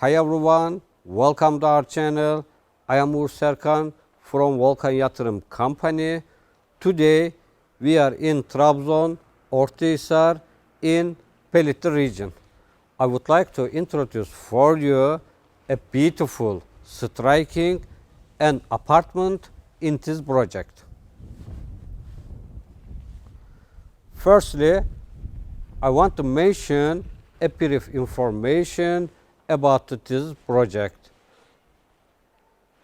Hi everyone, welcome to our channel. I am Uğur Serkan from Volkan Yatırım Company. Today we are in Trabzon, Ortahisar in Belitle region. I would like to introduce for you a beautiful, striking an apartment in this project. Firstly, I want to mention a brief information about this project.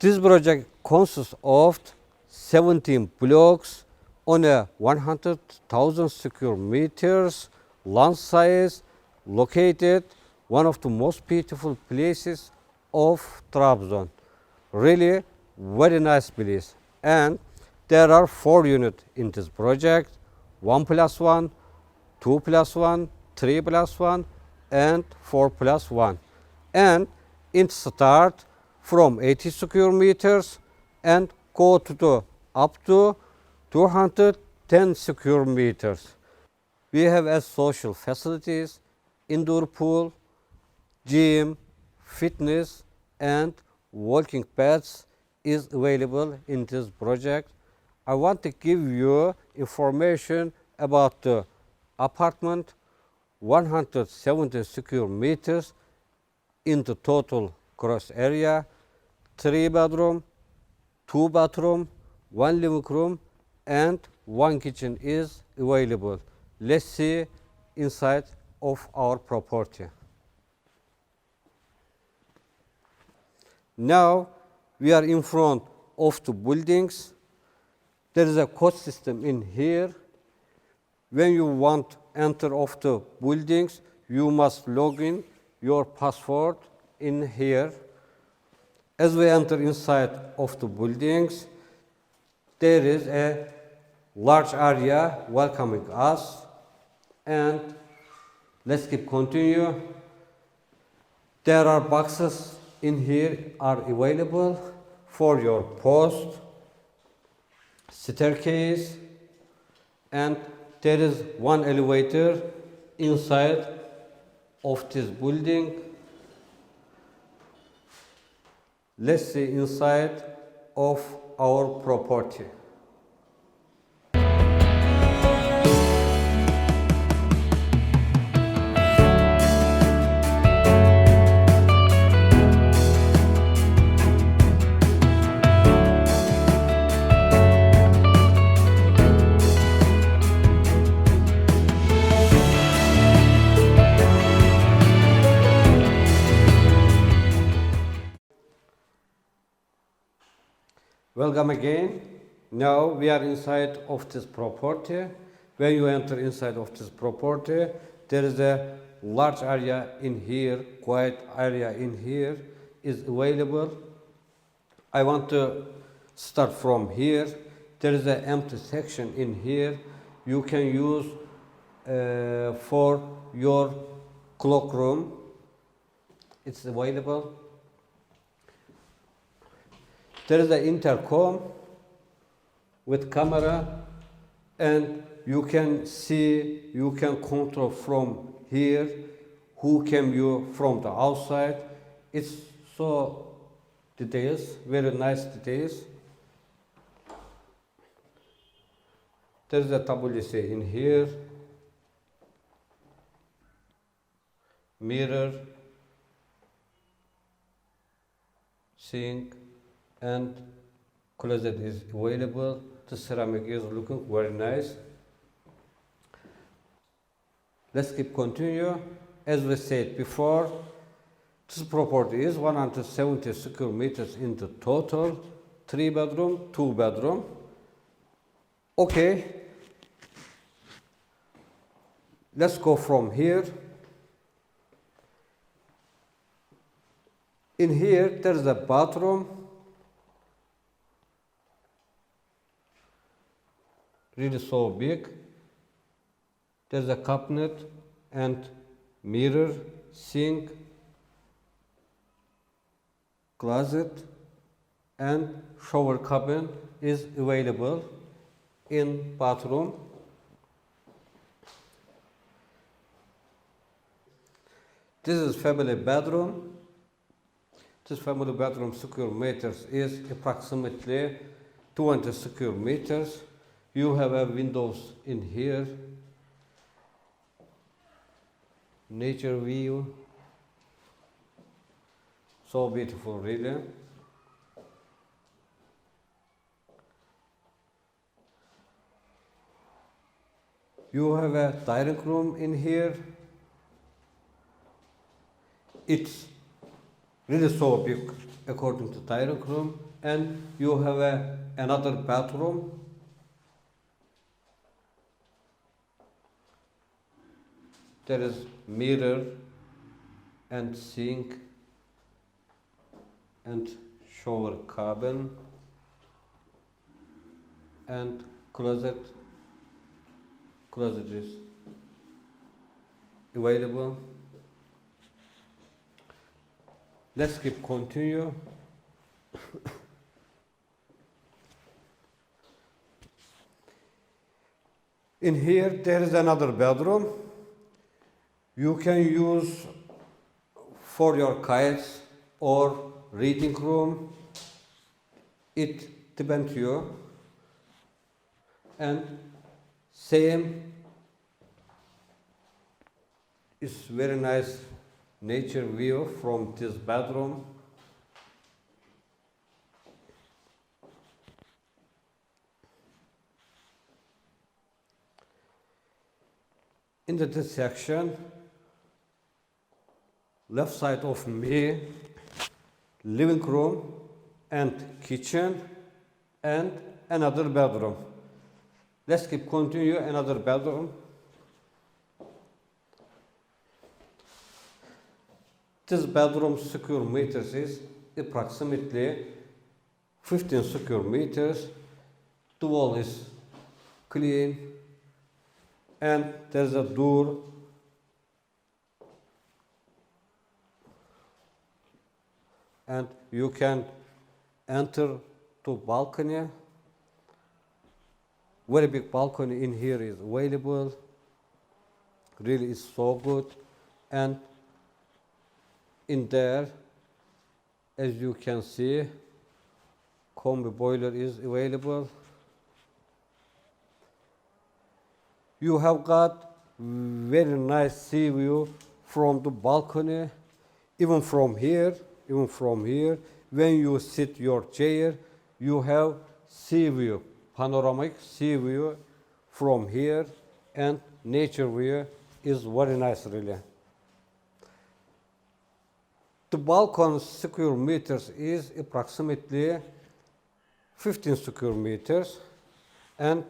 This project consists of 17 blocks on a 100,000 square meters land size, located one of the most beautiful places of Trabzon. Really very nice place. And there are 4 units in this project, 1+1, 2+1, 3+1 and 4+1. And it starts from 80 square meters and go to the up to 210 square meters. We have as social facilities, indoor pool, gym, fitness and walking paths is available in this project. I want to give you information about the apartment, 170 square meters in the total gross area, 3 bedroom, 2 bathroom, 1 living room and 1 kitchen is available. Let's see inside of our property. Now we are in front of the buildings. There is a code system in here. When you want to enter of the buildings, you must log in your password in here. As we enter inside of the buildings, there is a large area welcoming us. And let's keep continue. There are boxes in here are available for your post, staircase, and there is one elevator inside of this building. Let's see inside of our property. Welcome again. Now we are inside of this property. When you enter inside of this property, there is a large area in here, quiet area in here is available. I want to start from here. There is an empty section in here. You can use for your cloak room. It's available. There is an intercom with camera and you can see, you can control from here who came you from the outside. It's so details, very nice details. There is a WC in here, mirror, sink, and closet is available. The ceramic is looking very nice. Let's keep continue. As we said before, this property is 170 square meters in the total, 3 bedroom, 2 bedroom. Okay, let's go from here. In here, there is a bathroom. Really so big. There's a cabinet and mirror, sink, closet and shower cabin is available in bathroom. This is family bedroom. This family bedroom square meters is approximately 20 square meters. You have a windows in here. Nature view. So beautiful, really. You have a dining room in here. It's really so big according to dining room. And you have another bathroom. There is mirror and sink and shower cabin and closet. Closet is available. Let's keep continue. In here there is another bedroom. You can use for your kids or reading room. It depends you. And same is very nice nature view from this bedroom. In this section, left side of me, living room and kitchen and another bedroom. Let's keep continue another bedroom. This bedroom square meters is approximately 15 square meters. The wall is clean and there's a door. And you can enter to balcony. Very big balcony in here is available. Really is so good. And in there, as you can see, combi boiler is available. You have got very nice sea view from the balcony. Even from here, when you sit your chair, you have sea view, panoramic sea view from here, and nature view is very nice, really. The balcony square meters is approximately 15 square meters and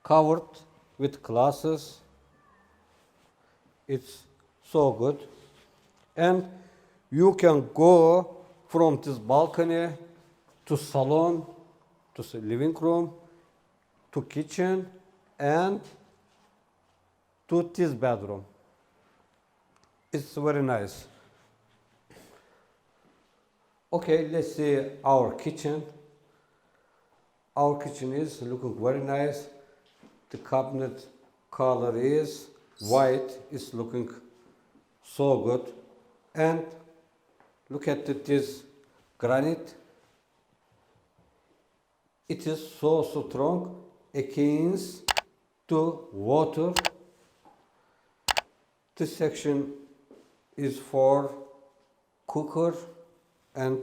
covered with glasses. It's so good. And you can go from this balcony to salon, to the living room, to kitchen, and to this bedroom. It's very nice. Okay, let's see our kitchen. Our kitchen is looking very nice. The cabinet color is white. It's looking so good. And look at this granite. It is so strong against the water. This section is for cooker and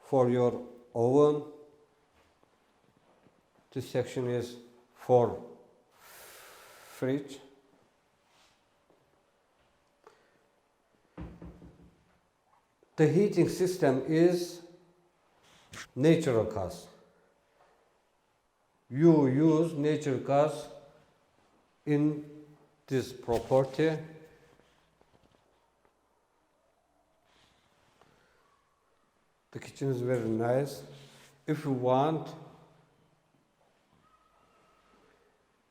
for your oven. This section is for fridge. The heating system is natural gas. You use natural gas in this property. The kitchen is very nice. If you want,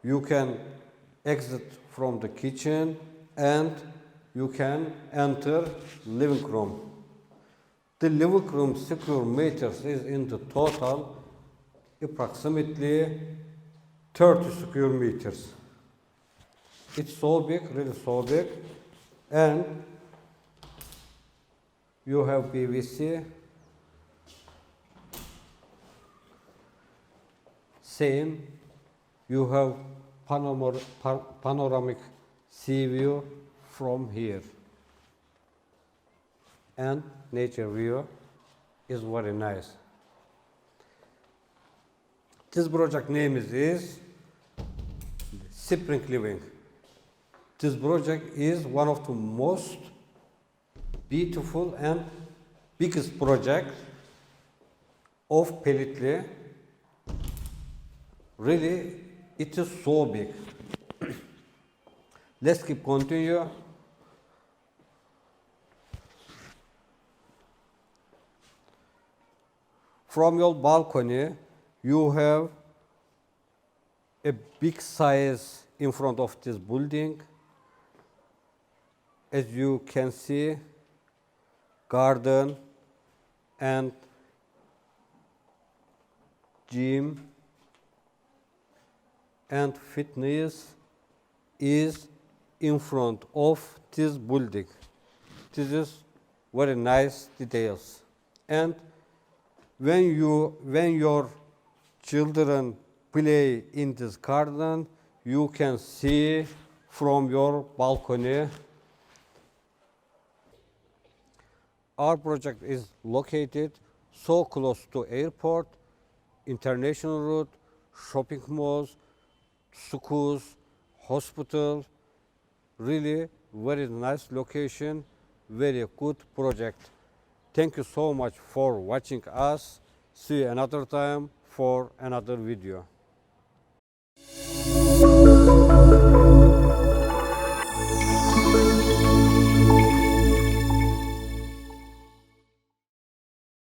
you can exit from the kitchen and you can enter living room. The living room square meters is in the total approximately 30 square meters. It's so big, really so big. And You have PVC. Same. You have panoramic sea view from here. And nature view is very nice. This project name is Spring Living. This project is one of the most beautiful and biggest project of Belitley. Really, it is so big. Let's keep continue. From your balcony, you have a big size in front of this building. As you can see, garden and gym and fitness is in front of this building. This is very nice details. And when your children play in this garden, you can see from your balcony. Our project is located so close to airport, international route, shopping malls, schools, hospital. Really very nice location, very good project. Thank you so much for watching us. See you another time for another video.